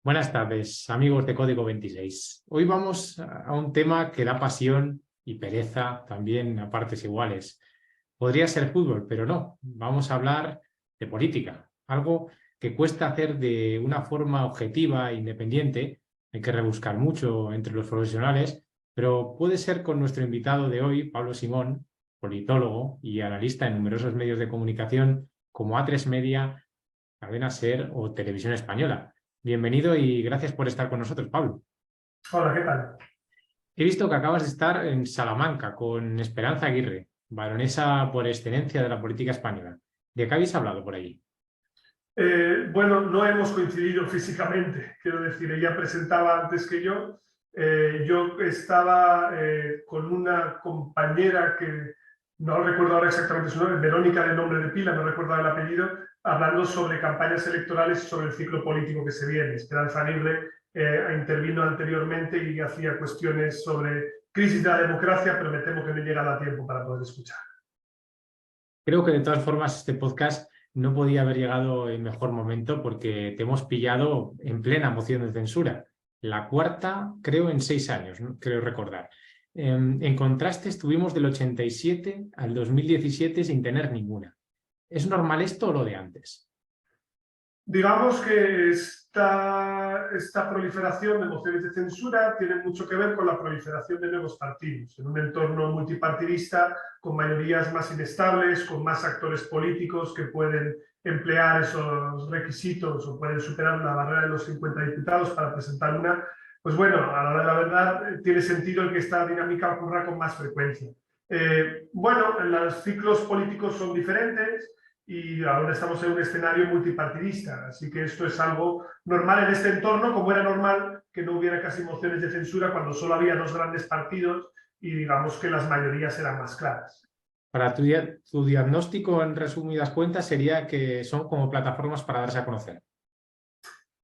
Buenas tardes, amigos de Código 26. Hoy vamos a un tema que da pasión y pereza también a partes iguales. Podría ser fútbol, pero no. Vamos a hablar de política, algo que cuesta hacer de una forma objetiva e independiente. Hay que rebuscar mucho entre los profesionales, pero puede ser con nuestro invitado de hoy, Pablo Simón, politólogo y analista en numerosos medios de comunicación como A3 Media, Cadena SER o Televisión Española. Bienvenido y gracias por estar con nosotros, Pablo. Hola, ¿qué tal? He visto que acabas de estar en Salamanca con Esperanza Aguirre, baronesa por excelencia de la política española. ¿De qué habéis hablado por allí? Bueno, no hemos coincidido físicamente, quiero decir, ella presentaba antes que yo. Yo estaba con una compañera que no recuerdo ahora exactamente su nombre, Verónica de nombre de pila, no recuerdo el apellido, hablando sobre campañas electorales y sobre el ciclo político que se viene. Esperanza Aguirre intervino anteriormente y hacía cuestiones sobre crisis de la democracia, pero me temo que no he llegado a tiempo para poder escuchar. Creo que de todas formas este podcast no podía haber llegado en mejor momento porque te hemos pillado en plena moción de censura. La cuarta, creo, en 6 años, ¿no? Creo recordar. En contraste, estuvimos del 87 al 2017 sin tener ninguna. ¿Es normal esto o lo de antes? Digamos que esta proliferación de mociones de censura tiene mucho que ver con la proliferación de nuevos partidos. En un entorno multipartidista, con mayorías más inestables, con más actores políticos que pueden emplear esos requisitos o pueden superar la barrera de los 50 diputados para presentar una, pues bueno, a la hora de la verdad tiene sentido el que esta dinámica ocurra con más frecuencia. Bueno, los ciclos políticos son diferentes y ahora estamos en un escenario multipartidista, así que esto es algo normal en este entorno, como era normal que no hubiera casi mociones de censura cuando solo había dos grandes partidos y digamos que las mayorías eran más claras. Para tu diagnóstico, en resumidas cuentas, sería que son como plataformas para darse a conocer.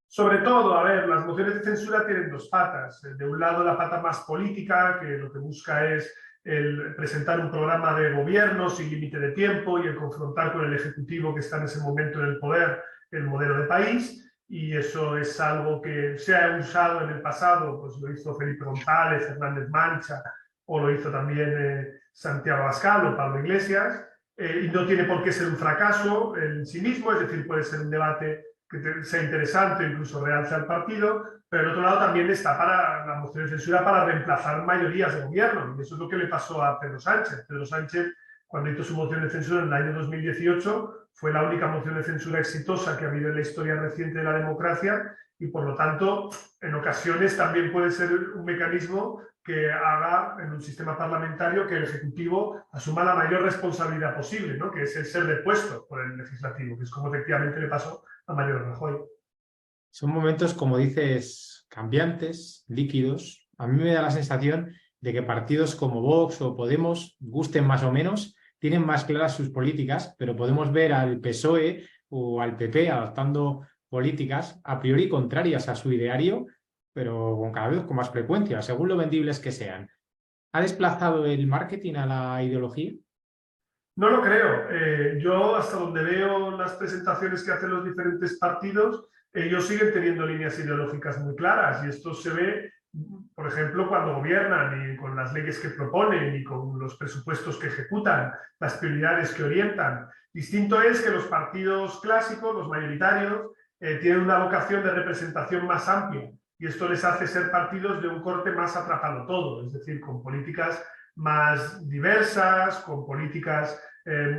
Sobre todo, a ver, las mociones de censura tienen dos patas. De un lado, la pata más política, que lo que busca es el presentar un programa de gobierno sin límite de tiempo y el confrontar con el Ejecutivo que está en ese momento en el poder el modelo de país. Y eso es algo que se ha usado en el pasado, pues lo hizo Felipe González, Fernández Mancha, o lo hizo también Santiago Abascal o Pablo Iglesias. Y no tiene por qué ser un fracaso en sí mismo, es decir, puede ser un debate que sea interesante o incluso realce al partido, pero el otro lado también está para la moción de censura para reemplazar mayorías de gobierno. Y eso es lo que le pasó a Pedro Sánchez. Pedro Sánchez, cuando hizo su moción de censura en el año 2018, fue la única moción de censura exitosa que ha habido en la historia reciente de la democracia y, por lo tanto, en ocasiones también puede ser un mecanismo que haga en un sistema parlamentario que el Ejecutivo asuma la mayor responsabilidad posible, ¿no? Que es el ser depuesto por el Legislativo, que es como efectivamente le pasó a Mariano Rajoy. Son momentos, como dices, cambiantes, líquidos. A mí me da la sensación de que partidos como Vox o Podemos, gusten más o menos, tienen más claras sus políticas, pero podemos ver al PSOE o al PP adoptando políticas a priori contrarias a su ideario, pero con cada vez con más frecuencia, según lo vendibles que sean. ¿Ha desplazado el marketing a la ideología? No lo creo. Yo, hasta donde veo las presentaciones que hacen los diferentes partidos, ellos siguen teniendo líneas ideológicas muy claras y esto se ve, por ejemplo, cuando gobiernan y con las leyes que proponen y con los presupuestos que ejecutan, las prioridades que orientan. Distinto es que los partidos clásicos, los mayoritarios, tienen una vocación de representación más amplia y esto les hace ser partidos de un corte más atrapado todo, es decir, con políticas más diversas, con políticas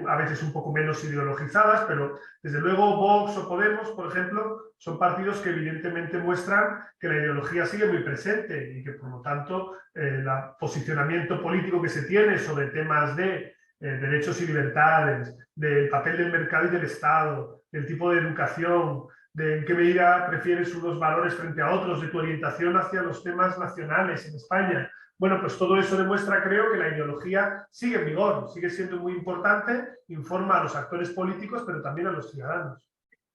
a veces un poco menos ideologizadas, pero desde luego Vox o Podemos, por ejemplo, son partidos que evidentemente muestran que la ideología sigue muy presente y que por lo tanto el posicionamiento político que se tiene sobre temas de derechos y libertades, del papel del mercado y del Estado, del tipo de educación, de en qué medida prefieres unos valores frente a otros, de tu orientación hacia los temas nacionales en España. Bueno, pues todo eso demuestra, creo, que la ideología sigue en vigor, sigue siendo muy importante, informa a los actores políticos, pero también a los ciudadanos.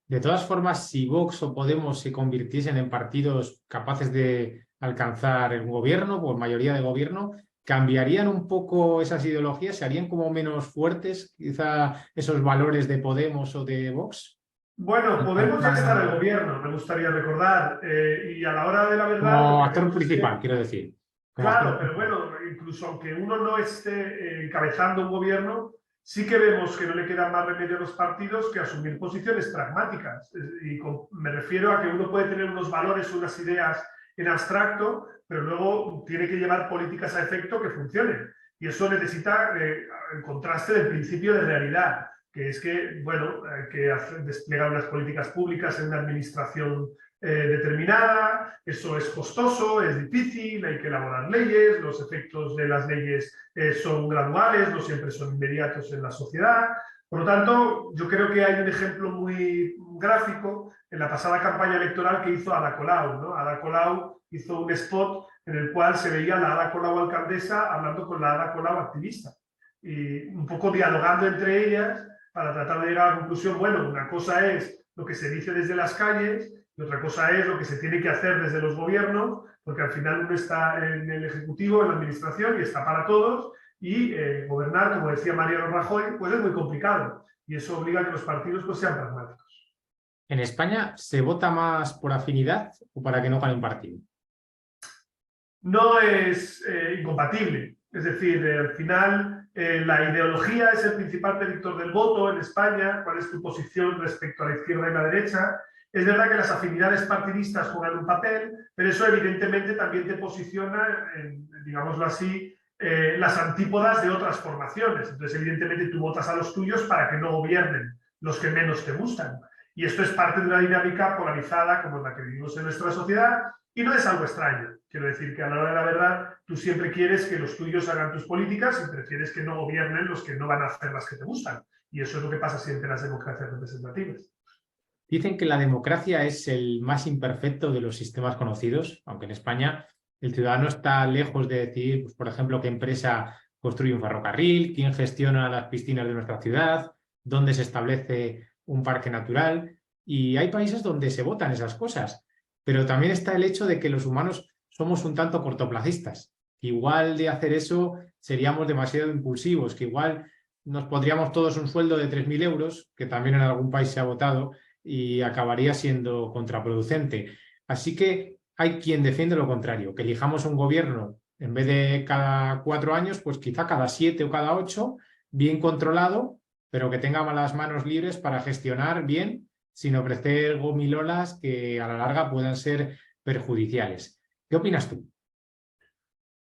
De todas formas, si Vox o Podemos se convirtiesen en partidos capaces de alcanzar el gobierno o mayoría de gobierno, ¿cambiarían un poco esas ideologías? ¿Se harían como menos fuertes, quizá esos valores de Podemos o de Vox? Bueno, Podemos ya está en el gobierno, me gustaría recordar, y a la hora de la verdad... Como actor principal, quiero decir. Como Claro, actor pero principal. bueno, incluso aunque uno no esté encabezando un gobierno, sí que vemos que no le queda más remedio a los partidos que asumir posiciones pragmáticas. Me refiero a que uno puede tener unos valores, unas ideas en abstracto, pero luego tiene que llevar políticas a efecto que funcionen. Y eso necesita el contraste del principio de realidad, que es que, bueno, hay que desplegar unas políticas públicas en una administración determinada, eso es costoso, es difícil, hay que elaborar leyes, los efectos de las leyes son graduales, no siempre son inmediatos en la sociedad. Por lo tanto, yo creo que hay un ejemplo muy gráfico en la pasada campaña electoral que hizo Ada Colau, ¿no? Ada Colau hizo un spot en el cual se veía a la Ada Colau alcaldesa hablando con la Ada Colau activista y un poco dialogando entre ellas para tratar de llegar a la conclusión, bueno, una cosa es lo que se dice desde las calles y otra cosa es lo que se tiene que hacer desde los gobiernos, porque al final uno está en el Ejecutivo, en la Administración y está para todos, y gobernar, como decía Mariano Rajoy, pues es muy complicado y eso obliga a que los partidos pues, sean pragmáticos. ¿En España se vota más por afinidad o para que no gane un partido? No es incompatible, es decir, al final la ideología es el principal predictor del voto en España, cuál es tu posición respecto a la izquierda y la derecha. Es verdad que las afinidades partidistas juegan un papel, pero eso evidentemente también te posiciona, digámoslo así, las antípodas de otras formaciones. Entonces, evidentemente, tú votas a los tuyos para que no gobiernen los que menos te gustan. Y esto es parte de una dinámica polarizada como la que vivimos en nuestra sociedad y no es algo extraño. Quiero decir que a la hora de la verdad tú siempre quieres que los tuyos hagan tus políticas y prefieres que no gobiernen los que no van a hacer las que te gustan. Y eso es lo que pasa siempre en las democracias representativas. Dicen que la democracia es el más imperfecto de los sistemas conocidos, aunque en España el ciudadano está lejos de decidir, pues, por ejemplo, qué empresa construye un ferrocarril, quién gestiona las piscinas de nuestra ciudad, dónde se establece un parque natural. Y hay países donde se votan esas cosas, pero también está el hecho de que los humanos somos un tanto cortoplacistas. Igual de hacer eso seríamos demasiado impulsivos, que igual nos pondríamos todos un sueldo de 3.000 euros, que también en algún país se ha votado, y acabaría siendo contraproducente. Así que hay quien defiende lo contrario, que elijamos un gobierno en vez de cada 4 años, pues quizá cada 7 o cada 8, bien controlado, pero que tenga las manos libres para gestionar bien, sin ofrecer gomilolas que a la larga puedan ser perjudiciales. ¿Qué opinas tú?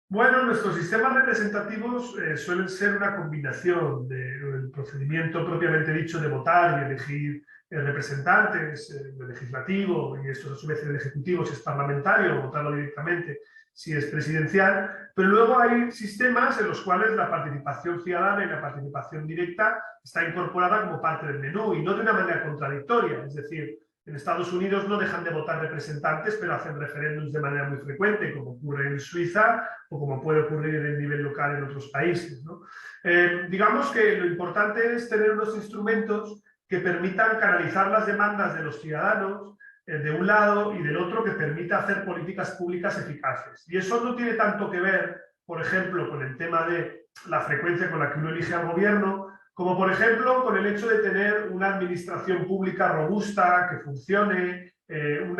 Bueno, nuestros sistemas representativos suelen ser una combinación del procedimiento propiamente dicho de votar y elegir representantes del legislativo, y esto a su vez el ejecutivo si es parlamentario, votarlo directamente si es presidencial, pero luego hay sistemas en los cuales la participación ciudadana y la participación directa está incorporada como parte del menú y no de una manera contradictoria, es decir, en Estados Unidos no dejan de votar representantes, pero hacen referéndums de manera muy frecuente, como ocurre en Suiza o como puede ocurrir en el nivel local en otros países, ¿no? Digamos que lo importante es tener unos instrumentos que permitan canalizar las demandas de los ciudadanos de un lado y del otro que permita hacer políticas públicas eficaces. Y eso no tiene tanto que ver, por ejemplo, con el tema de la frecuencia con la que uno elige al gobierno, como por ejemplo con el hecho de tener una administración pública robusta, que funcione, un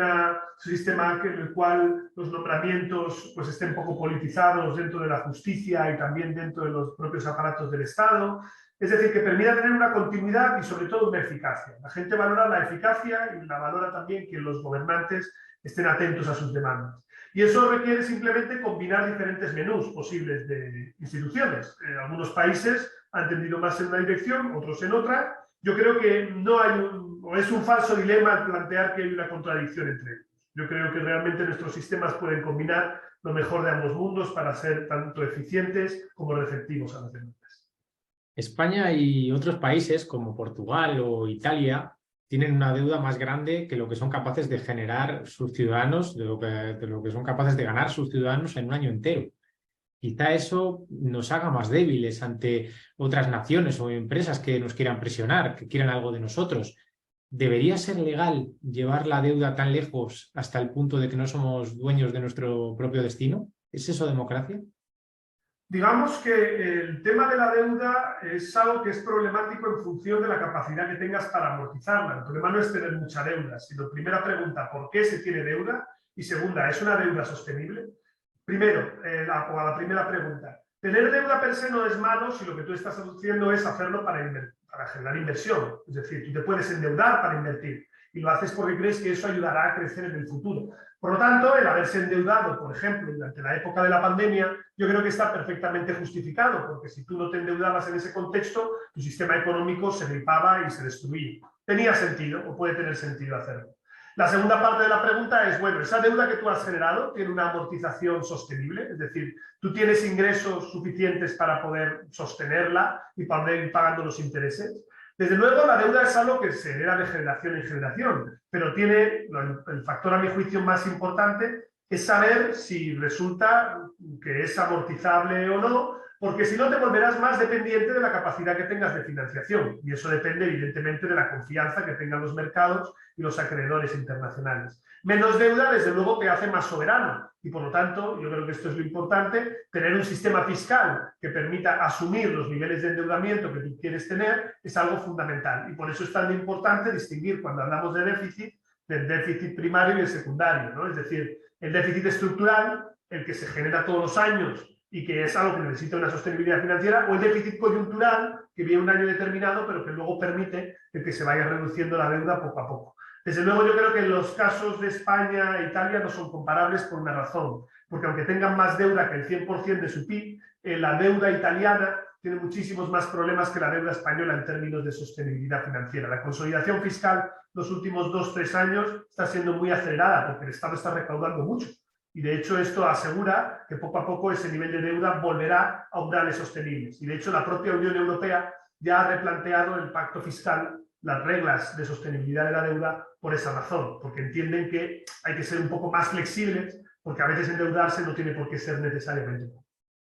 sistema en el cual los nombramientos pues, estén poco politizados dentro de la justicia y también dentro de los propios aparatos del Estado. Es decir, que permita tener una continuidad y sobre todo una eficacia. La gente valora la eficacia y la valora también que los gobernantes estén atentos a sus demandas. Y eso requiere simplemente combinar diferentes menús posibles de instituciones. Algunos países han tendido más en una dirección, otros en otra. Yo creo que no hay o es un falso dilema al plantear que hay una contradicción entre ellos. Yo creo que realmente nuestros sistemas pueden combinar lo mejor de ambos mundos para ser tanto eficientes como receptivos a las demandas. España y otros países como Portugal o Italia tienen una deuda más grande que lo que son capaces de generar sus ciudadanos, de lo que son capaces de ganar sus ciudadanos en un año entero. Quizá eso nos haga más débiles ante otras naciones o empresas que nos quieran presionar, que quieran algo de nosotros. ¿Debería ser legal llevar la deuda tan lejos hasta el punto de que no somos dueños de nuestro propio destino? ¿Es eso democracia? Digamos que el tema de la deuda es algo que es problemático en función de la capacidad que tengas para amortizarla. El problema no es tener mucha deuda, sino primera pregunta, ¿por qué se tiene deuda? Y segunda, ¿es una deuda sostenible? Primero, a la primera pregunta, tener deuda per se no es malo si lo que tú estás haciendo es hacerlo para generar inversión. Es decir, tú te puedes endeudar para invertir y lo haces porque crees que eso ayudará a crecer en el futuro. Por lo tanto, el haberse endeudado, por ejemplo, durante la época de la pandemia, yo creo que está perfectamente justificado, porque si tú no te endeudabas en ese contexto, tu sistema económico se gripaba y se destruía. Tenía sentido, o puede tener sentido hacerlo. La segunda parte de la pregunta es, bueno, ¿esa deuda que tú has generado tiene una amortización sostenible? Es decir, ¿tú tienes ingresos suficientes para poder sostenerla y para poder ir pagando los intereses? Desde luego, la deuda es algo que se hereda de generación en generación, pero tiene el factor, a mi juicio, más importante es saber si resulta que es amortizable o no, porque si no te volverás más dependiente de la capacidad que tengas de financiación. Y eso depende, evidentemente, de la confianza que tengan los mercados y los acreedores internacionales. Menos deuda, desde luego, te hace más soberano. Y por lo tanto, yo creo que esto es lo importante, tener un sistema fiscal que permita asumir los niveles de endeudamiento que tú quieres tener es algo fundamental. Y por eso es tan importante distinguir cuando hablamos de déficit, del déficit primario y el secundario, ¿no? Es decir, el déficit estructural, el que se genera todos los años y que es algo que necesita una sostenibilidad financiera, o el déficit coyuntural, que viene un año determinado, pero que luego permite que se vaya reduciendo la deuda poco a poco. Desde luego, yo creo que los casos de España e Italia no son comparables por una razón, porque aunque tengan más deuda que el 100% de su PIB, la deuda italiana tiene muchísimos más problemas que la deuda española en términos de sostenibilidad financiera. La consolidación fiscal los últimos 2-3 años está siendo muy acelerada porque el Estado está recaudando mucho. Y de hecho esto asegura que poco a poco ese nivel de deuda volverá a umbrales sostenibles. Y de hecho la propia Unión Europea ya ha replanteado el pacto fiscal, las reglas de sostenibilidad de la deuda por esa razón, porque entienden que hay que ser un poco más flexibles, porque a veces endeudarse no tiene por qué ser necesariamente.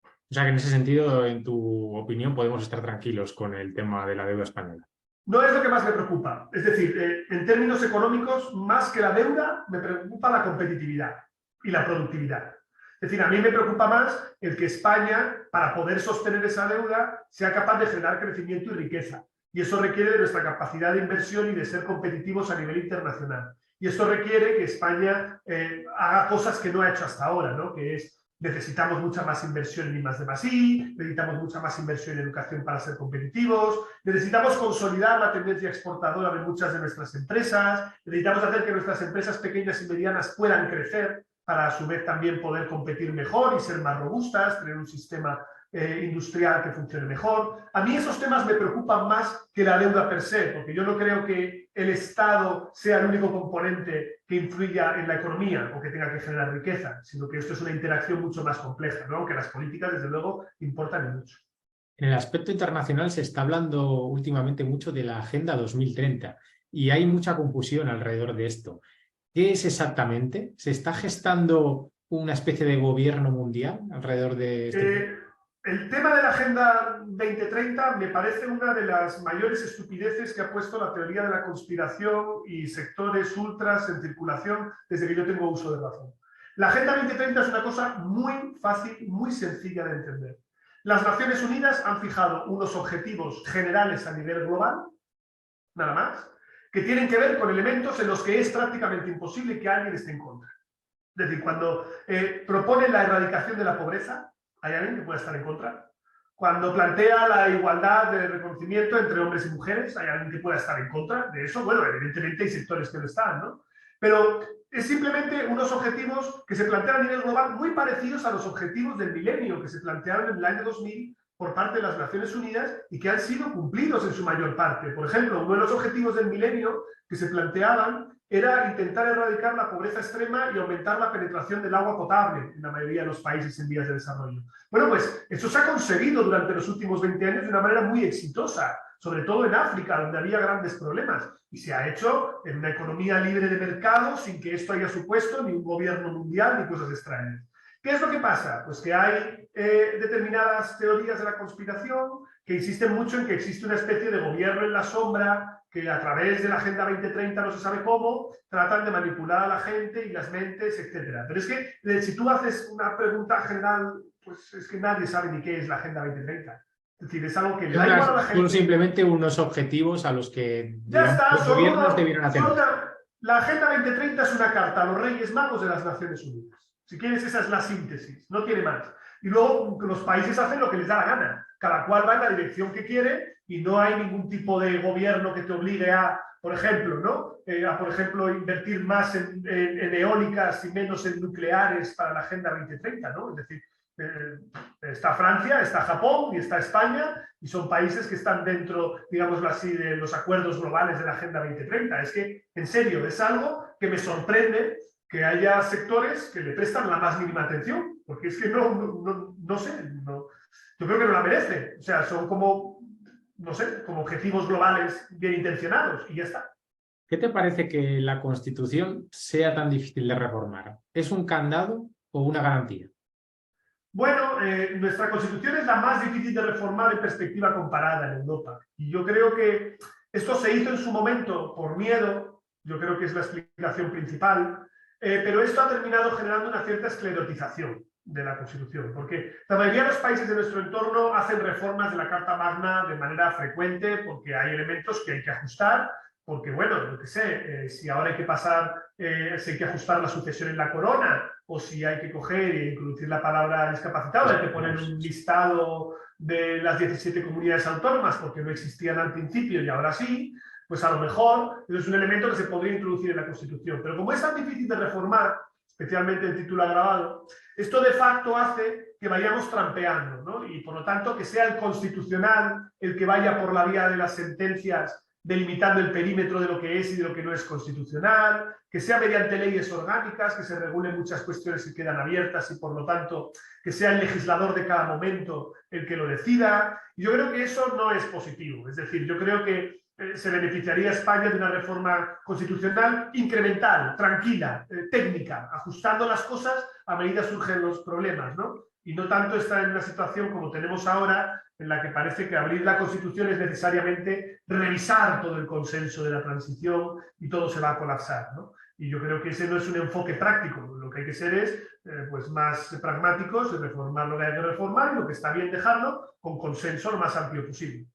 O sea que en ese sentido, en tu opinión, podemos estar tranquilos con el tema de la deuda española. No es lo que más me preocupa. Es decir, en términos económicos, más que la deuda, me preocupa la competitividad y la productividad. Es decir, a mí me preocupa más el que España, para poder sostener esa deuda, sea capaz de generar crecimiento y riqueza. Y eso requiere de nuestra capacidad de inversión y de ser competitivos a nivel internacional. Y esto requiere que España haga cosas que no ha hecho hasta ahora, ¿no? Que es, necesitamos mucha más inversión en I+D+I, necesitamos mucha más inversión en educación para ser competitivos, necesitamos consolidar la tendencia exportadora de muchas de nuestras empresas, necesitamos hacer que nuestras empresas pequeñas y medianas puedan crecer para a su vez también poder competir mejor y ser más robustas, tener un sistema industrial que funcione mejor. A mí esos temas me preocupan más que la deuda per se, porque yo no creo que el Estado sea el único componente que influya en la economía o que tenga que generar riqueza, sino que esto es una interacción mucho más compleja, ¿no? Que las políticas, desde luego, importan mucho. En el aspecto internacional se está hablando últimamente mucho de la Agenda 2030 y hay mucha confusión alrededor de esto. ¿Qué es exactamente? ¿Se está gestando una especie de gobierno mundial alrededor de este tema? El tema de la Agenda 2030 me parece una de las mayores estupideces que ha puesto la teoría de la conspiración y sectores ultras en circulación desde que yo tengo uso de razón. La Agenda 2030 es una cosa muy fácil, muy sencilla de entender. Las Naciones Unidas han fijado unos objetivos generales a nivel global, nada más, que tienen que ver con elementos en los que es prácticamente imposible que alguien esté en contra. Es decir, cuando proponen la erradicación de la pobreza, ¿hay alguien que pueda estar en contra? Cuando plantea la igualdad de reconocimiento entre hombres y mujeres, ¿hay alguien que pueda estar en contra de eso? Bueno, evidentemente hay sectores que lo están, ¿no? Pero es simplemente unos objetivos que se plantean a nivel global muy parecidos a los objetivos del milenio que se plantearon en el año 2000 por parte de las Naciones Unidas y que han sido cumplidos en su mayor parte. Por ejemplo, uno de los objetivos del milenio que se planteaban era intentar erradicar la pobreza extrema y aumentar la penetración del agua potable en la mayoría de los países en vías de desarrollo. Bueno, pues eso se ha conseguido durante los últimos 20 años de una manera muy exitosa, sobre todo en África, donde había grandes problemas, y se ha hecho en una economía libre de mercado sin que esto haya supuesto ni un gobierno mundial ni cosas extrañas. ¿Qué es lo que pasa? Pues que hay determinadas teorías de la conspiración que insisten mucho en que existe una especie de gobierno en la sombra que a través de la Agenda 2030 no se sabe cómo, tratan de manipular a la gente y las mentes, etc. Pero es que si tú haces una pregunta general, pues es que nadie sabe ni qué es la Agenda 2030. Es decir, es algo que le da igual a la gente. Son simplemente unos objetivos a los que, Ya digamos, está, los gobiernos debieran atender. la Agenda 2030 es una carta a los Reyes Magos de las Naciones Unidas. Si quieres, esa es la síntesis, no tiene más. Y luego los países hacen lo que les da la gana. Cada cual va en la dirección que quiere y no hay ningún tipo de gobierno que te obligue a, por ejemplo, ¿no? Por ejemplo, invertir más en eólicas y menos en nucleares para la Agenda 2030, ¿no? Es decir, está Francia, está Japón y está España y son países que están dentro, digámoslo así, de los acuerdos globales de la Agenda 2030. Es que, en serio, es algo que me sorprende que haya sectores que le prestan la más mínima atención, porque es que no sé, yo creo que no la merece. O sea, son como, no sé, como objetivos globales bien intencionados y ya está. ¿Qué te parece que la Constitución sea tan difícil de reformar? ¿Es un candado o una garantía? Bueno, nuestra Constitución es la más difícil de reformar en perspectiva comparada en Europa. Y yo creo que esto se hizo en su momento por miedo, yo creo que es la explicación principal, pero esto ha terminado generando una cierta esclerotización de la Constitución, porque la mayoría de los países de nuestro entorno hacen reformas de la Carta Magna de manera frecuente porque hay elementos que hay que ajustar, porque, bueno, yo qué sé, si ahora hay que pasar, si hay que ajustar la sucesión en la corona, o si hay que coger e introducir la palabra discapacitado, hay que poner un listado de las 17 comunidades autónomas porque no existían al principio y ahora sí, pues a lo mejor es un elemento que se podría introducir en la Constitución. Pero como es tan difícil de reformar, especialmente el título agravado, esto de facto hace que vayamos trampeando, ¿no? Y por lo tanto que sea el Constitucional el que vaya por la vía de las sentencias delimitando el perímetro de lo que es y de lo que no es constitucional, que sea mediante leyes orgánicas, que se regulen muchas cuestiones que quedan abiertas y por lo tanto que sea el legislador de cada momento el que lo decida. Y yo creo que eso no es positivo. Es decir, yo creo que se beneficiaría a España de una reforma constitucional incremental, tranquila, técnica, ajustando las cosas a medida que surgen los problemas, ¿no? Y no tanto estar en una situación como tenemos ahora, en la que parece que abrir la Constitución es necesariamente revisar todo el consenso de la transición y todo se va a colapsar, ¿no? Y yo creo que ese no es un enfoque práctico. Lo que hay que ser es pues más pragmáticos, reformar lo que hay que reformar y lo que está bien dejarlo con consenso lo más amplio posible.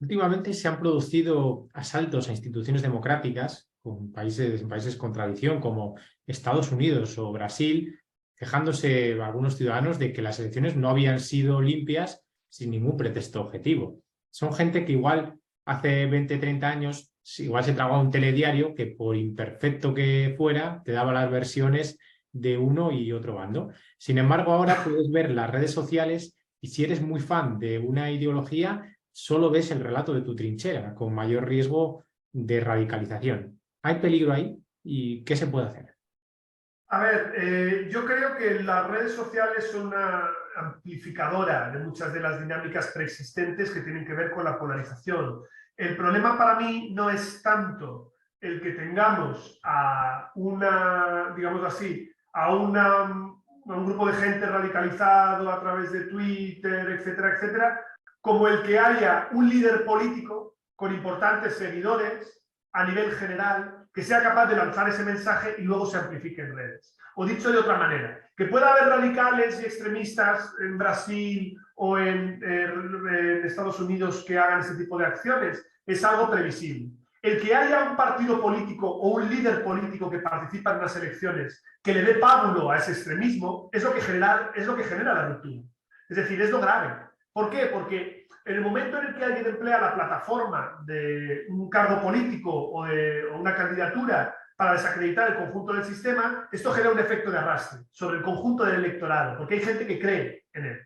Últimamente se han producido asaltos a instituciones democráticas en países con tradición como Estados Unidos o Brasil, quejándose algunos ciudadanos de que las elecciones no habían sido limpias sin ningún pretexto objetivo. Son gente que igual hace 20, 30 años igual se tragaba un telediario que por imperfecto que fuera te daba las versiones de uno y otro bando. Sin embargo, ahora puedes ver las redes sociales y si eres muy fan de una ideología, solo ves el relato de tu trinchera, con mayor riesgo de radicalización. ¿Hay peligro ahí? ¿Y qué se puede hacer? A ver, yo creo que las redes sociales son una amplificadora de muchas de las dinámicas preexistentes que tienen que ver con la polarización. El problema para mí no es tanto el que tengamos a una, digamos así, a un grupo de gente radicalizado a través de Twitter, etcétera, etcétera, como el que haya un líder político con importantes seguidores a nivel general que sea capaz de lanzar ese mensaje y luego se amplifique en redes. O dicho de otra manera, que pueda haber radicales y extremistas en Brasil o en Estados Unidos que hagan ese tipo de acciones es algo previsible. El que haya un partido político o un líder político que participa en unas elecciones que le dé pábulo a ese extremismo es lo que genera la ruptura. Es decir, es lo grave. ¿Por qué? Porque en el momento en el que alguien emplea la plataforma de un cargo político o una candidatura para desacreditar el conjunto del sistema, esto genera un efecto de arrastre sobre el conjunto del electorado, porque hay gente que cree en él.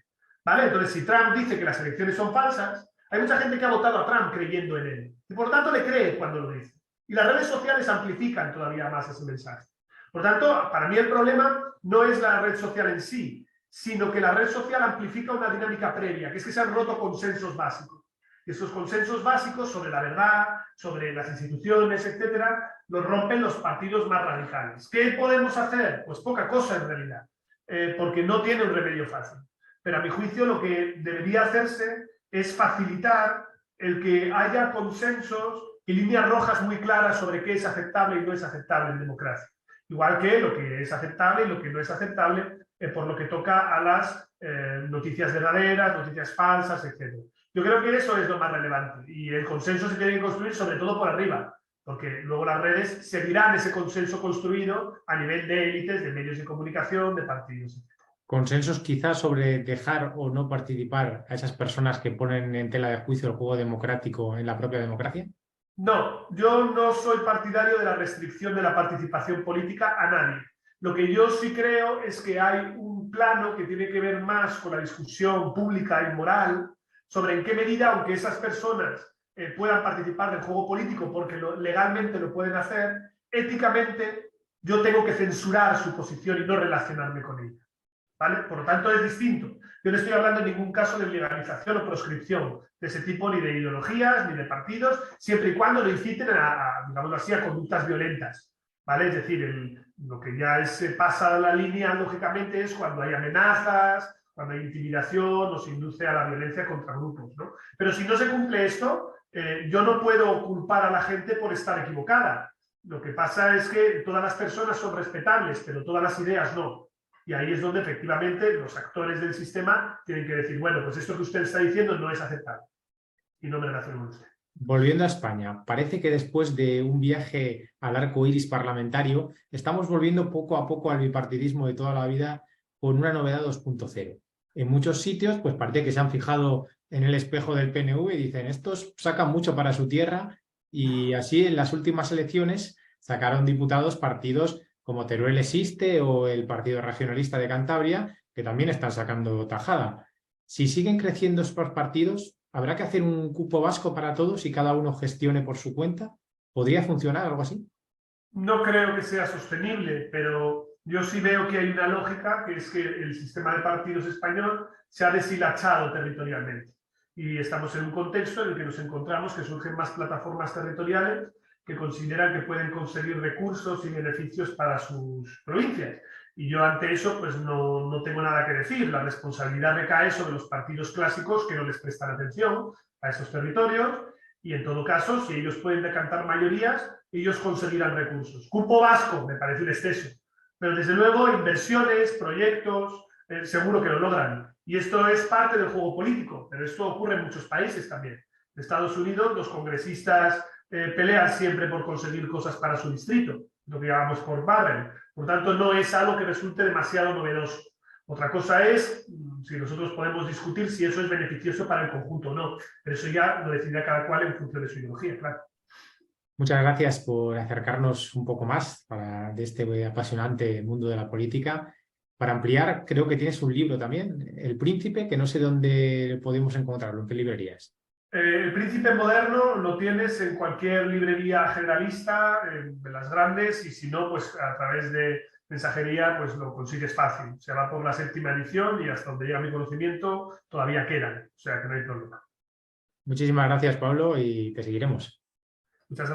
¿Vale? Entonces, si Trump dice que las elecciones son falsas, hay mucha gente que ha votado a Trump creyendo en él. Y por lo tanto le cree cuando lo dice. Y las redes sociales amplifican todavía más ese mensaje. Por lo tanto, para mí el problema no es la red social en sí, sino que la red social amplifica una dinámica previa, que es que se han roto consensos básicos. Y esos consensos básicos sobre la verdad, sobre las instituciones, etcétera, los rompen los partidos más radicales. ¿Qué podemos hacer? Pues poca cosa en realidad, porque no tiene un remedio fácil. Pero a mi juicio lo que debería hacerse es facilitar el que haya consensos y líneas rojas muy claras sobre qué es aceptable y no es aceptable en democracia. Igual que lo que es aceptable y lo que no es aceptable por lo que toca a las noticias verdaderas, noticias falsas, etc. Yo creo que eso es lo más relevante y el consenso se tiene que construir sobre todo por arriba, porque luego las redes seguirán ese consenso construido a nivel de élites, de medios de comunicación, de partidos. Consensos quizás sobre dejar o no participar a esas personas que ponen en tela de juicio el juego democrático en la propia democracia. No, yo no soy partidario de la restricción de la participación política a nadie. Lo que yo sí creo es que hay un plano que tiene que ver más con la discusión pública y moral sobre en qué medida, aunque esas personas puedan participar del juego político porque legalmente lo pueden hacer, éticamente yo tengo que censurar su posición y no relacionarme con ella. ¿Vale? Por lo tanto, es distinto. Yo no estoy hablando en ningún caso de legalización o proscripción de ese tipo, ni de ideologías, ni de partidos, siempre y cuando lo inciten digámoslo así, a conductas violentas. ¿Vale? Es decir, lo que ya pasa la línea, lógicamente, es cuando hay amenazas, cuando hay intimidación o se induce a la violencia contra grupos, ¿no? Pero si no se cumple esto, yo no puedo culpar a la gente por estar equivocada. Lo que pasa es que todas las personas son respetables, pero todas las ideas no. Y ahí es donde efectivamente los actores del sistema tienen que decir, bueno, pues esto que usted está diciendo no es aceptable y no me relaciono con usted. Volviendo a España, parece que después de un viaje al arco iris parlamentario, estamos volviendo poco a poco al bipartidismo de toda la vida con una novedad 2.0. En muchos sitios, pues parece que se han fijado en el espejo del PNV y dicen, estos sacan mucho para su tierra, y así en las últimas elecciones sacaron diputados partidos como Teruel Existe o el Partido Regionalista de Cantabria, que también están sacando tajada. Si siguen creciendo estos partidos, ¿habrá que hacer un cupo vasco para todos y cada uno gestione por su cuenta? ¿Podría funcionar algo así? No creo que sea sostenible, pero yo sí veo que hay una lógica, que es que el sistema de partidos español se ha deshilachado territorialmente. Y estamos en un contexto en el que nos encontramos que surgen más plataformas territoriales que consideran que pueden conseguir recursos y beneficios para sus provincias. Y yo ante eso pues no tengo nada que decir. La responsabilidad recae sobre los partidos clásicos que no les prestan atención a esos territorios y en todo caso, si ellos pueden decantar mayorías, ellos conseguirán recursos. Cupo vasco me parece un exceso, pero desde luego inversiones, proyectos, seguro que lo logran. Y esto es parte del juego político, pero esto ocurre en muchos países también. En Estados Unidos los congresistas pelean siempre por conseguir cosas para su distrito, lo que llamamos por barrel. Por tanto, no es algo que resulte demasiado novedoso. Otra cosa es si nosotros podemos discutir si eso es beneficioso para el conjunto o no, pero eso ya lo decidirá cada cual en función de su ideología, claro. Muchas gracias por acercarnos un poco más de este apasionante mundo de la política. Para ampliar, creo que tienes un libro también, El Príncipe, que no sé dónde podemos encontrarlo, en qué librerías. El Príncipe Moderno lo tienes en cualquier librería generalista, de las grandes, y si no, pues a través de mensajería, pues lo consigues fácil. Se va por la 7ª edición y hasta donde llega mi conocimiento todavía quedan, o sea que no hay problema. Muchísimas gracias, Pablo, y te seguiremos. Muchas gracias.